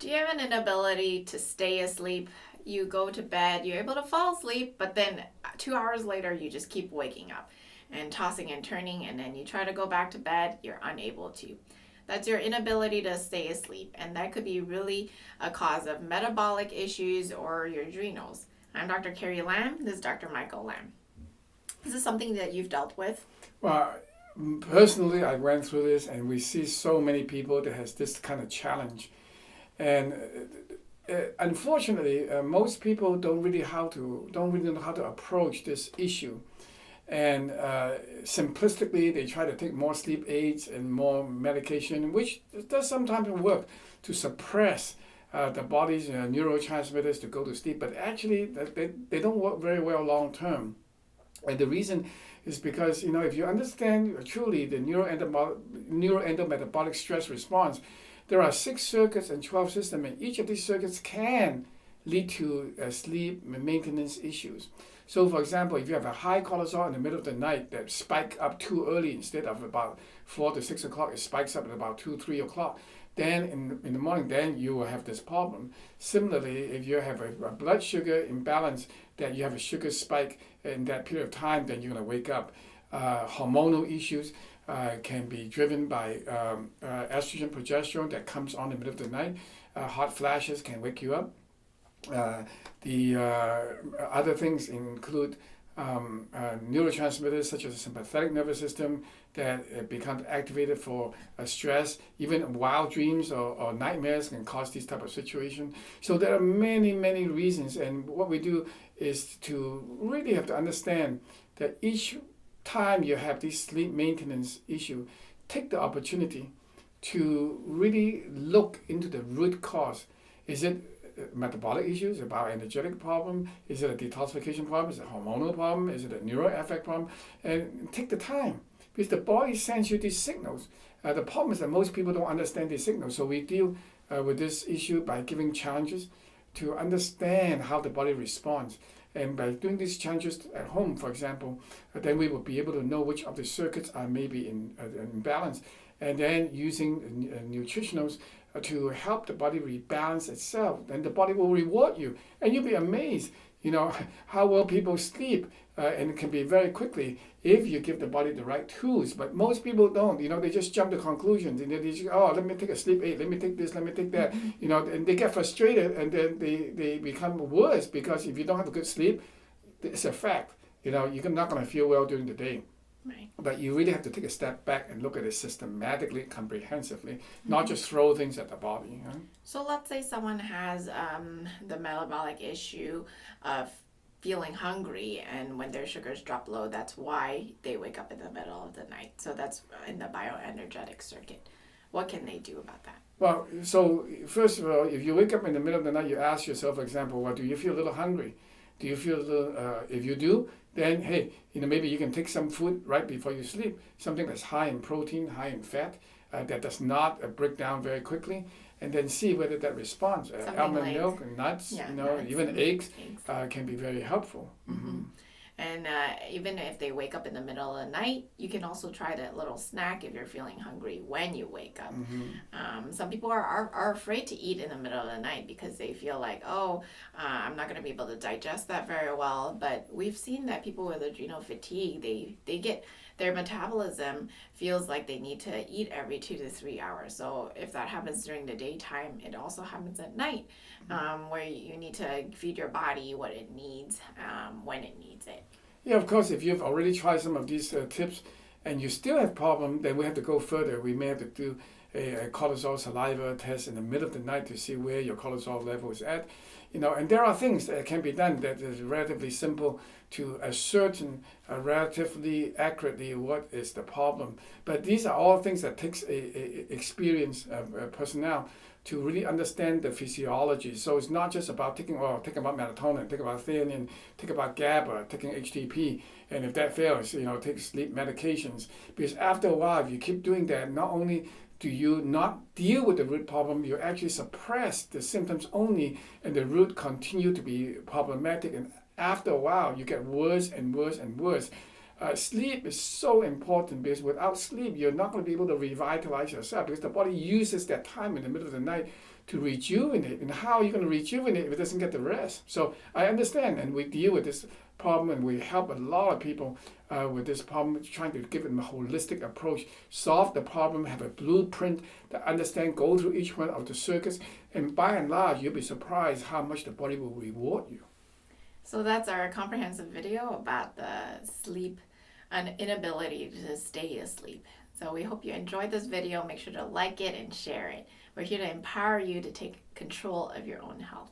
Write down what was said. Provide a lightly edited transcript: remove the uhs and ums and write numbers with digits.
Do you have an inability to stay asleep? You go to bed, you're able to fall asleep, but then 2 hours later, you just keep waking up and tossing and turning, and then you try to go back to bed, you're unable to. That's your inability to stay asleep, and that could be really a cause of metabolic issues or your adrenals. I'm Dr. Carrie Lamb. This is Dr. Michael Lamb. Is this something that you've dealt with? Well, personally, I went through this, and we see so many people that has this kind of challenge, and unfortunately, most people don't really know how to approach this issue, and simplistically, they try to take more sleep aids and more medication, which does sometimes work to suppress the body's neurotransmitters to go to sleep, but actually they don't work very well long term. And the reason is because, if you understand truly the neuroendometabolic stress response, there are 6 circuits and 12 systems, and each of these circuits can lead to sleep maintenance issues. So, for example, if you have a high cortisol in the middle of the night that spike up too early, instead of about 4 to 6 o'clock, it spikes up at about 2, 3 o'clock. Then in the morning, then you will have this problem. Similarly, if you have a blood sugar imbalance, that you have a sugar spike in that period of time, then you're going to wake up. Hormonal issues can be driven by estrogen, progesterone that comes on in the middle of the night. Hot flashes can wake you up. The other things include neurotransmitters such as the sympathetic nervous system that becomes activated for stress. Even wild dreams or nightmares can cause these type of situations. So there are many, many reasons, and what we do is to really have to understand that each time you have this sleep maintenance issue, take the opportunity to really look into the root cause. Is it metabolic issues, a bioenergetic problem? Is it a detoxification problem? Is it a hormonal problem? Is it a neuroaffect problem? And take the time, because the body sends you these signals. The problem is that most people don't understand these signals, so we deal with this issue by giving challenges to understand how the body responds. And by doing these challenges at home, for example, then we will be able to know which of the circuits are maybe in balance, and then using nutritionals to help the body rebalance itself. Then the body will reward you, and you'll be amazed, how well people sleep, and it can be very quickly if you give the body the right tools. But most people don't. They just jump to conclusions, and they just, let me take a sleep aid, let me take this, let me take that. And they get frustrated, and then they become worse, because if you don't have a good sleep, it's a fact. You're not going to feel well during the day. Right. But you really have to take a step back and look at it systematically, comprehensively, not just throw things at the body. So let's say someone has the metabolic issue of feeling hungry, and when their sugars drop low, that's why they wake up in the middle of the night. So that's in the bioenergetic circuit. What can they do about that? Well, so first of all, if you wake up in the middle of the night, you ask yourself, for example, well, do you feel a little hungry? Do you feel a little, if you do, then hey, maybe you can take some food right before you sleep, something that's high in protein, high in fat, that does not break down very quickly, and then see whether that responds. Almond milk and nuts, nuts, even eggs can be very helpful. Mm-hmm. And even if they wake up in the middle of the night, you can also try that little snack if you're feeling hungry when you wake up. Mm-hmm. Some people are afraid to eat in the middle of the night because they feel like, I'm not going to be able to digest that very well. But we've seen that people with adrenal fatigue, they get their metabolism feels like they need to eat every 2 to 3 hours. So if that happens during the daytime, it also happens at night, where you need to feed your body what it needs when it needs it. Yeah, of course, if you've already tried some of these tips and you still have problem, then we have to go further. We may have to do a cortisol saliva test in the middle of the night to see where your cortisol level is at. And there are things that can be done that is relatively simple to ascertain relatively accurately what is the problem. But these are all things that takes a experienced personnel to really understand the physiology. So it's not just about taking about melatonin, take about theanine, take about GABA, taking HTP, and if that fails, take sleep medications. Because after a while, if you keep doing that, not only do you not deal with the root problem, you actually suppress the symptoms only, and the root continue to be problematic. And after a while, you get worse and worse and worse. Sleep is so important, because without sleep, you're not going to be able to revitalize yourself, because the body uses that time in the middle of the night to rejuvenate. And how are you going to rejuvenate if it doesn't get the rest? So I understand, and we deal with this problem, and we help a lot of people with this problem, trying to give them a holistic approach, solve the problem, have a blueprint to understand, go through each one of the circuits, and by and large, you'll be surprised how much the body will reward you. So that's our comprehensive video about the sleep and inability to stay asleep. So we hope you enjoyed this video. Make sure to like it and share it. We're here to empower you to take control of your own health.